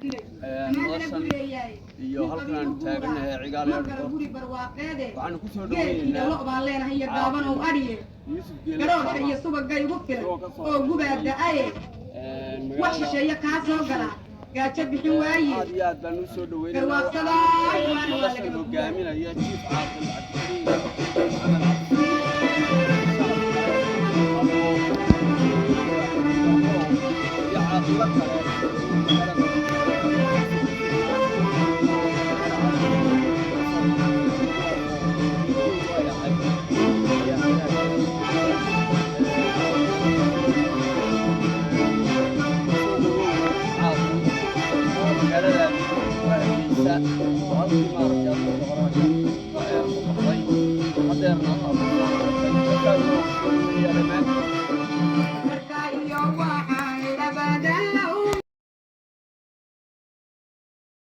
noloshan iyo halkan aan taaganahay cigaal yar waxaan ku soo dhaweynaynaa Yuusuf Geele oo gubaada'ay wax shisheeye ka soo gala gaajo bixin waaye aad iyo aad baan u soo dhaweynaynaa noloshan hogaaminaya Chief Caaqil Cabdi